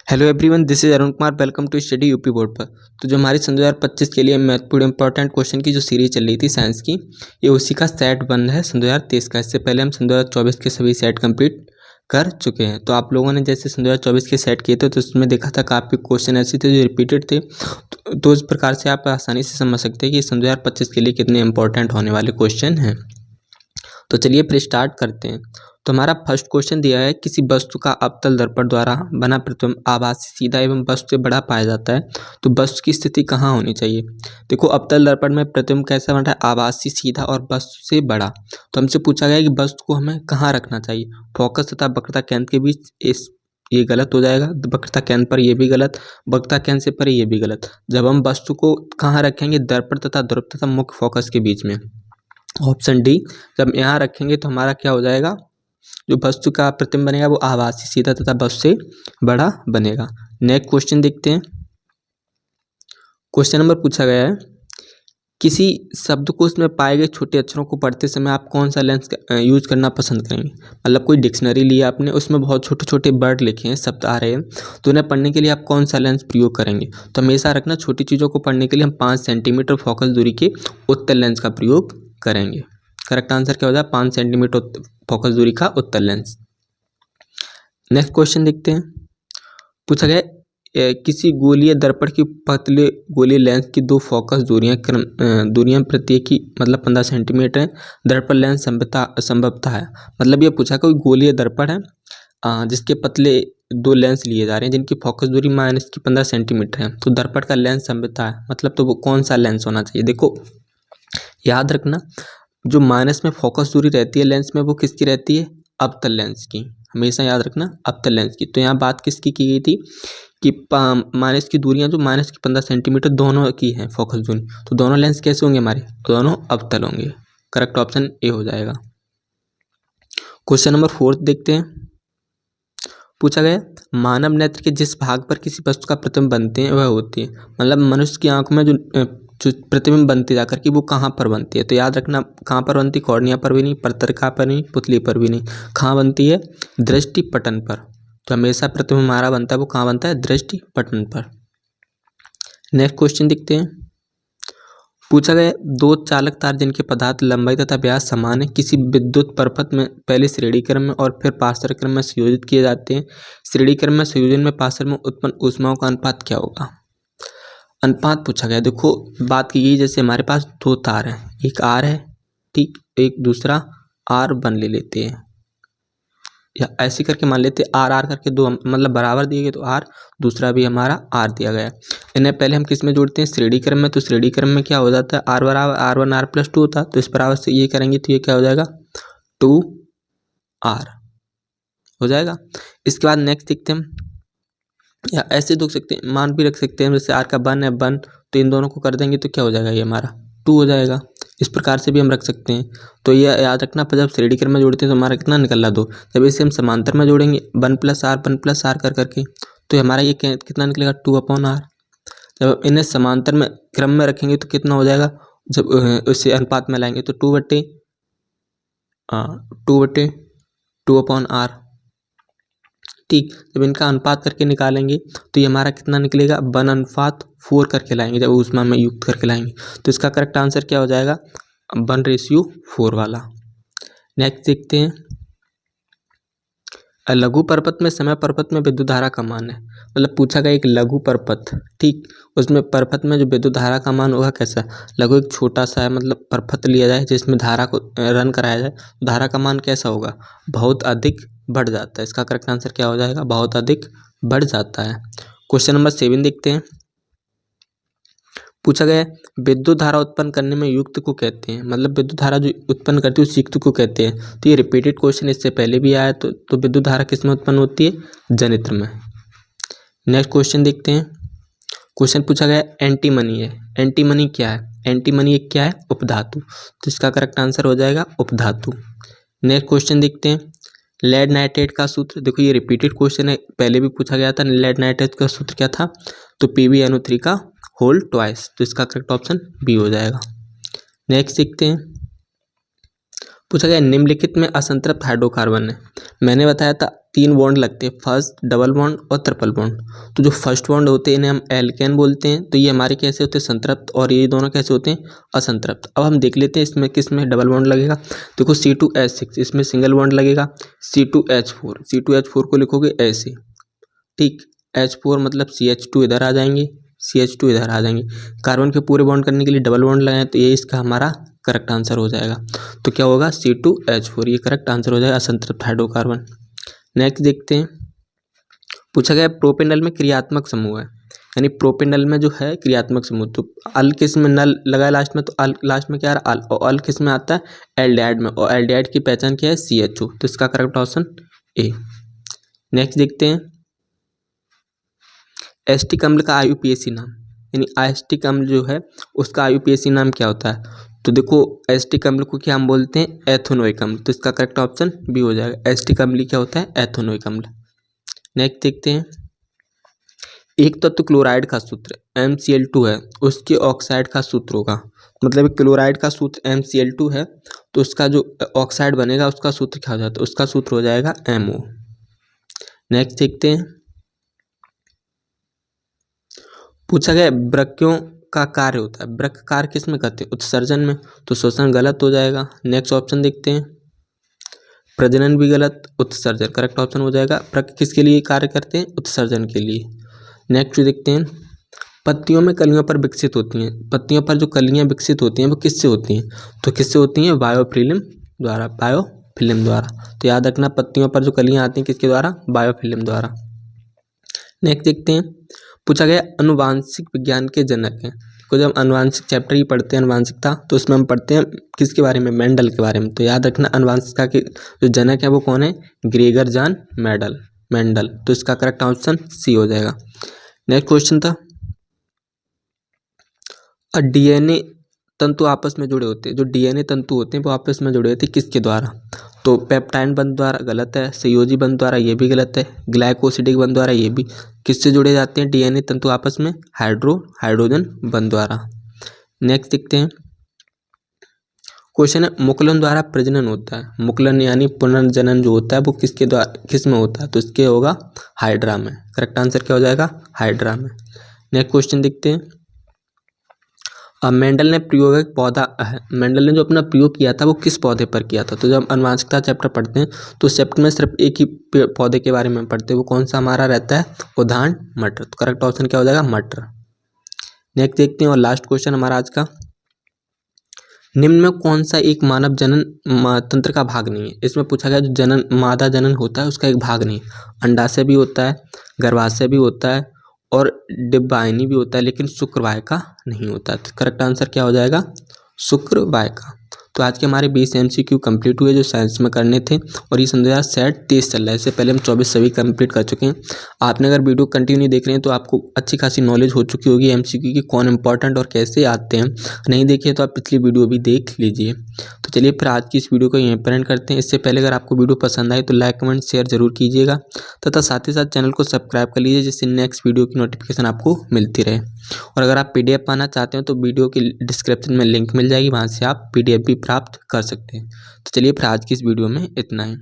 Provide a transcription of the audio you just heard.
Hello everyone, this is Arun Kumar. Welcome to study UP board पर। तो जो हमारी सन 2025 के लिए महत्वपूर्ण इंपॉर्टेंट क्वेश्चन की जो सीरीज चल रही थी साइंस की, ये उसी का सेट 1 है सन 2023 का। इससे पहले हम सन 2024 के सभी सेट कंप्लीट कर चुके हैं। तो आप लोगों ने जैसे सन 2024 के सेट किए थे तो उसमें देखा था काफ़ी क्वेश्चन ऐसे थे जो रिपीटेड थे। तो इस प्रकार से आप आसानी से समझ सकते हैं कि सन 2025 के लिए कितने इंपॉर्टेंट होने वाले क्वेश्चन हैं। तो चलिए फिर स्टार्ट करते हैं। तो हमारा फर्स्ट क्वेश्चन दिया है, किसी वस्तु का अवतल दर्पण द्वारा बना प्रतिबिंब आभासी सीधा एवं वस्तु से बड़ा पाया जाता है, तो वस्तु की स्थिति कहाँ होनी चाहिए। देखो, अवतल दर्पण में प्रतिबिंब कैसा बन रहा है, आभासी सीधा और वस्तु से बड़ा। तो हमसे पूछा गया कि वस्तु को हमें कहाँ रखना चाहिए, फोकस तथा वक्रता केंद्र के बीच। ये गलत हो जाएगा, वक्रता केंद्र पर ये भी गलत, वक्रता केंद्र से परे ये भी गलत। जब हम वस्तु को कहाँ रखेंगे, दर्पण तथा ध्रुव तथा मुख्य फोकस के बीच में। ऑप्शन डी, जब यहाँ रखेंगे तो हमारा क्या हो जाएगा, जो वस्तु का प्रतिबिंब बनेगा वो आभासी सीधा तथा वस्तु से बड़ा बनेगा। नेक्स्ट क्वेश्चन देखते हैं। क्वेश्चन नंबर पूछा गया है, किसी शब्दकोश में पाए गए छोटे अक्षरों को पढ़ते समय आप कौन सा लेंस यूज करना पसंद करेंगे। मतलब कोई डिक्शनरी लिया आपने, उसमें बहुत छोटे छोटे वर्ड लिखे हैं, शब्द आ रहे हैं, तो उन्हें पढ़ने के लिए आप कौन सा लेंस प्रयोग करेंगे। तो हमेशा रखना, छोटी चीज़ों को पढ़ने के लिए हम 5 सेंटीमीटर फोकस दूरी के उत्तल लेंस का प्रयोग करेंगे। करेक्ट आंसर क्या हो जाए, 5 सेंटीमीटर फोकस दूरी का उत्तल लेंस। नेक्स्ट क्वेश्चन देखते हैं। पूछा गया, किसी गोलीय दर्पण की पतले गोलीय लेंस की दो फोकस दूरियां प्रत्येक की मतलब 15 सेंटीमीटर है। दर्पण लेंस संभवतः है। मतलब ये पूछा, कोई गोलीय दर्पण है जिसके पतले दो लेंस लिए जा रहे हैं जिनकी फोकस दूरी माइनस की 15 सेंटीमीटर है, तो दर्पण का लेंस संभवतः है। मतलब तो वो कौन सा लेंस होना चाहिए। देखो याद रखना, जो माइनस में फोकस दूरी रहती है लेंस में, वो किसकी रहती है, अवतल लेंस की। हमेशा याद रखना, अवतल लेंस की। तो यहाँ बात किसकी की गई थी कि माइनस की दूरियां जो माइनस की 15 सेंटीमीटर दोनों की हैं फोकस दूरी, तो दोनों लेंस कैसे होंगे हमारे, दोनों अवतल होंगे। करेक्ट ऑप्शन ए हो जाएगा। क्वेश्चन नंबर 4 देखते हैं। पूछा गया, मानव नेत्र के जिस भाग पर किसी वस्तु का प्रतिबिंब बनते हैं वह होती है। मतलब मनुष्य की आंखों में जो प्रतिबिंब बनती जाकर कि वो कहाँ पर बनती है। तो याद रखना, कहाँ पर बनती है, कॉर्निया पर भी नहीं, प्रतरिका पर नहीं, पुतली पर भी नहीं। कहाँ बनती है, दृष्टि पटन पर। तो हमेशा प्रतिबिंब हमारा बनता है वो कहाँ बनता है, दृष्टि पटन पर। नेक्स्ट क्वेश्चन देखते हैं। पूछा गया, दो चालक तार जिनके पदार्थ लंबाई तथा व्यास समान है, किसी विद्युत परपथ में पहले श्रेणी क्रम में और फिर पार्श्व क्रम में संयोजित किए जाते हैं। श्रेणी क्रम में संयोजन में पार्श्व में उत्पन्न ऊष्माओं का अनुपात क्या होगा। अनुपात पूछा गया। देखो बात की गई, जैसे हमारे पास दो तार हैं, एक आर है, ठीक, एक दूसरा R1 ले लेते हैं, या ऐसे करके मान लेते हैं आर करके दो मतलब बराबर दिए गए, तो R, दूसरा भी हमारा R दिया गया है। इन्हें पहले हम किस में जोड़ते हैं, श्रेणी क्रम में। तो श्रेणी क्रम में क्या हो जाता है, R बराबर R1 R+2 होता है। तो इस बराबर से ये करेंगे तो ये क्या हो जाएगा, 2R हो जाएगा। इसके बाद नेक्स्ट देखते हैं, या ऐसे देख सकते हैं, मान भी रख सकते हैं, जैसे R का 1 है 1, तो इन दोनों को कर देंगे तो क्या हो जाएगा, ये हमारा 2 हो जाएगा। इस प्रकार से भी हम रख सकते हैं। तो ये याद रखना, पर जब श्रेणी क्रम में जोड़ते हैं तो हमारा कितना निकल रहा, 2। जब इसे हम समांतर में जोड़ेंगे 1+R कर करके, तो हमारा ये कितना निकलेगा, 2/R। जब इन्हें समांतर में क्रम में रखेंगे तो कितना हो जाएगा, जब उसे अनुपात में लाएंगे तो 2/2/2/R। ठीक, जब इनका अनुपात करके निकालेंगे तो ये हमारा कितना निकलेगा, 1:4 करके लाएंगे, जब ऊष्मा में युक्त करके लाएंगे। तो इसका करेक्ट आंसर क्या हो जाएगा, 1:4 वाला। नेक्स्ट देखते हैं, लघु परपथ में समय परपथ में विद्युत धारा का मान है। मतलब पूछा गया एक लघु परपथ, ठीक, उसमें परपथ में जो विद्युत धारा का मान होगा कैसा, लघु एक छोटा सा है, मतलब परपथ लिया जाए जिसमें धारा को रन कराया जाए, तो धारा का मान कैसा होगा, बहुत अधिक बढ़ जाता है। इसका करेक्ट आंसर क्या हो जाएगा, बहुत अधिक बढ़ जाता है। क्वेश्चन नंबर 7 देखते हैं। पूछा गया, विद्युत धारा उत्पन्न करने में युक्त को कहते हैं। मतलब विद्युत धारा जो उत्पन्न करती है उस युक्त को कहते हैं। तो ये रिपीटेड क्वेश्चन इससे पहले भी आया, तो विद्युत धारा किस में उत्पन्न होती है, जनित्र में। नेक्स्ट क्वेश्चन देखते हैं। क्वेश्चन पूछा गया, एंटीमनी है। एंटीमनी क्या है, एंटीमनी एक क्या है, उपधातु। तो इसका करेक्ट आंसर हो जाएगा उपधातु। नेक्स्ट क्वेश्चन देखते हैं, लेड नाइट्रेट का सूत्र। देखो ये रिपीटेड क्वेश्चन है, पहले भी पूछा गया था। लेड नाइट्रेट का सूत्र क्या था, तो PbNO3 का होल ट्वाइस। तो इसका करेक्ट ऑप्शन बी हो जाएगा। नेक्स्ट देखते हैं, पूछा गया निम्नलिखित में असंतृप्त हाइड्रोकार्बन है। मैंने बताया था 3 बॉन्ड लगते हैं, फर्स्ट, डबल बॉन्ड और ट्रिपल बॉन्ड। तो जो फर्स्ट बॉन्ड होते हैं इन्हें हम एल्केन बोलते हैं। तो ये हमारे कैसे होते हैं, संतृप्त, और ये दोनों कैसे होते हैं, असंतृप्त। अब हम देख लेते हैं इसमें किस में डबल बॉन्ड लगेगा। देखो C2H6 इसमें सिंगल बॉन्ड लगेगा। C2H4 को लिखोगे ऐसे, ठीक। H4 मतलब CH2 इधर आ जाएंगे, CH2 इधर आ जाएंगे। कार्बन के पूरे बॉन्ड करने के लिए डबल बॉन्ड लगाए, तो ये इसका हमारा करेक्ट आंसर हो जाएगा। तो क्या होगा, C2H4, ये करेक्ट आंसर हो जाएगा, असंतृप्त हाइड्रोकार्बन। नेक्स्ट देखते हैं, पूछा गया प्रोपेनल में क्रियात्मक समूह है, यानी प्रोपेनल में जो है क्रियात्मक समूह। तो अल किस में नल लगाया लास्ट में, तो अल लास्ट में क्या आ रहा है, अल, और अल किस में आता है, एल्डिहाइड में, और एल्डिहाइड की पहचान क्या है, CHO। तो इसका करेक्ट ऑप्शन ए। नेक्स्ट देखते हैं, एस्टिक अम्ल का IUPAC नाम, यानी एस्टिक अम्ल जो है उसका IUPAC नाम क्या होता है। तो देखो एस्टिक अम्ल को क्या हम बोलते हैं, एथेनोइक अम्ल। तो इसका करेक्ट ऑप्शन बी हो जाएगा, एस्टिक अम्ल क्या होता है, एथेनोइक अम्ल। नेक्स्ट देखते हैं, एक तत्व क्लोराइड का सूत्र MCl2 है, उसके ऑक्साइड का सूत्र होगा, मतलब क्लोराइड का सूत्र MCl2 है, तो उसका जो ऑक्साइड बनेगा उसका सूत्र क्या हो जाता है, उसका सूत्र हो जाएगा MO। नेक्स्ट देखते हैं, पूछा गया वृक्कों का कार्य होता है, वृक्क कार्य किस में करते हैं, उत्सर्जन में। तो शोषण गलत हो जाएगा। नेक्स्ट ऑप्शन देखते हैं, प्रजनन भी गलत, उत्सर्जन करेक्ट ऑप्शन हो जाएगा। वृक्क किसके लिए कार्य करते हैं, उत्सर्जन के लिए। नेक्स्ट देखते हैं, पत्तियों में कलियों पर विकसित होती हैं, पत्तियों पर जो कलियां विकसित होती हैं वो किससे होती हैं, तो किससे होती हैं, बायोफिल्म द्वारा, बायोफिल्म द्वारा। तो याद रखना पत्तियों पर जो कलियां आती हैं किसके द्वारा, बायोफिल्म द्वारा। नेक्स्ट देखते हैं, पूछा गया अनुवांशिक विज्ञान के जनक हैं। तो जब अनुवांशिक चैप्टर ही पढ़ते हैं अनुवांशिकता, तो उसमें हम पढ़ते हैं किसके बारे में, मेंडल के बारे में। तो याद रखना अनुवांशिकता के जो जनक है वो कौन है, ग्रेगर जॉन मेंडल। तो इसका करेक्ट ऑप्शन सी हो जाएगा। नेक्स्ट क्वेश्चन था, DNA तंतु आपस में जुड़े होते हैं, जो DNA तंतु होते हैं वो आपस में जुड़े होते हैं किसके द्वारा, तो पेप्टाइड बंध द्वारा गलत है, संयोजी बंध द्वारा ये भी गलत है, ग्लाइकोसिडिक बंध द्वारा ये भी। किससे जुड़े जाते हैं DNA तंतु आपस में, हाइड्रोजन बंध द्वारा। नेक्स्ट देखते हैं, क्वेश्चन है मुकुलन द्वारा प्रजनन होता है, मुकुलन यानी पुनर्जनन जो होता है वो किसके द्वारा, किस में होता है, तो इसके होगा हाइड्रा में। करेक्ट आंसर क्या हो जाएगा, हाइड्रा में। नेक्स्ट क्वेश्चन देखते हैं, अब मेंडल ने प्रयोगिक पौधा है, मेंडल ने जो अपना प्रयोग किया था वो किस पौधे पर किया था। तो जब अनुवांशिकता चैप्टर पढ़ते हैं तो उस चैप्टर में सिर्फ एक ही पौधे के बारे में पढ़ते हैं, वो कौन सा हमारा रहता है, उदाहरण मटर। तो करेक्ट ऑप्शन क्या हो जाएगा, मटर। नेक्स्ट देखते हैं, और लास्ट क्वेश्चन हमारा आज का, निम्न में कौन सा एक मानव जनन तंत्र का भाग नहीं है। इसमें पूछा गया जो जनन, मादा जनन होता है उसका एक भाग नहीं, अंडाशय भी होता है, गर्भाशय भी होता है, और डिंबाशय भी होता है, लेकिन शुक्रवाहिका का नहीं होता। तो करेक्ट आंसर क्या हो जाएगा, शुक्रवाहिका का। तो आज के हमारे 20 MCQ कंप्लीट हुए जो साइंस में करने थे, और ये समझो सेट 23 चल रहा है, इससे पहले हम 24 सभी कंप्लीट कर चुके हैं। आपने अगर वीडियो कंटिन्यू देख रहे हैं तो आपको अच्छी खासी नॉलेज हो चुकी होगी MCQ की, कौन इंपॉर्टेंट और कैसे आते हैं। नहीं देखिए तो आप पिछली वीडियो भी देख लीजिए। तो चलिए फिर आज की इस वीडियो को यहीं पर एंड करते हैं। इससे पहले अगर आपको वीडियो पसंद आए तो लाइक कमेंट शेयर जरूर कीजिएगा, तथा साथ ही साथ चैनल को सब्सक्राइब कर लीजिए, जिससे नेक्स्ट वीडियो की नोटिफिकेशन आपको मिलती रहे। और अगर आप PDF पाना चाहते हो तो वीडियो के डिस्क्रिप्शन में लिंक मिल जाएगी, वहाँ से आप PDF भी प्राप्त कर सकते हैं। तो चलिए फिर आज की इस वीडियो में इतना ही।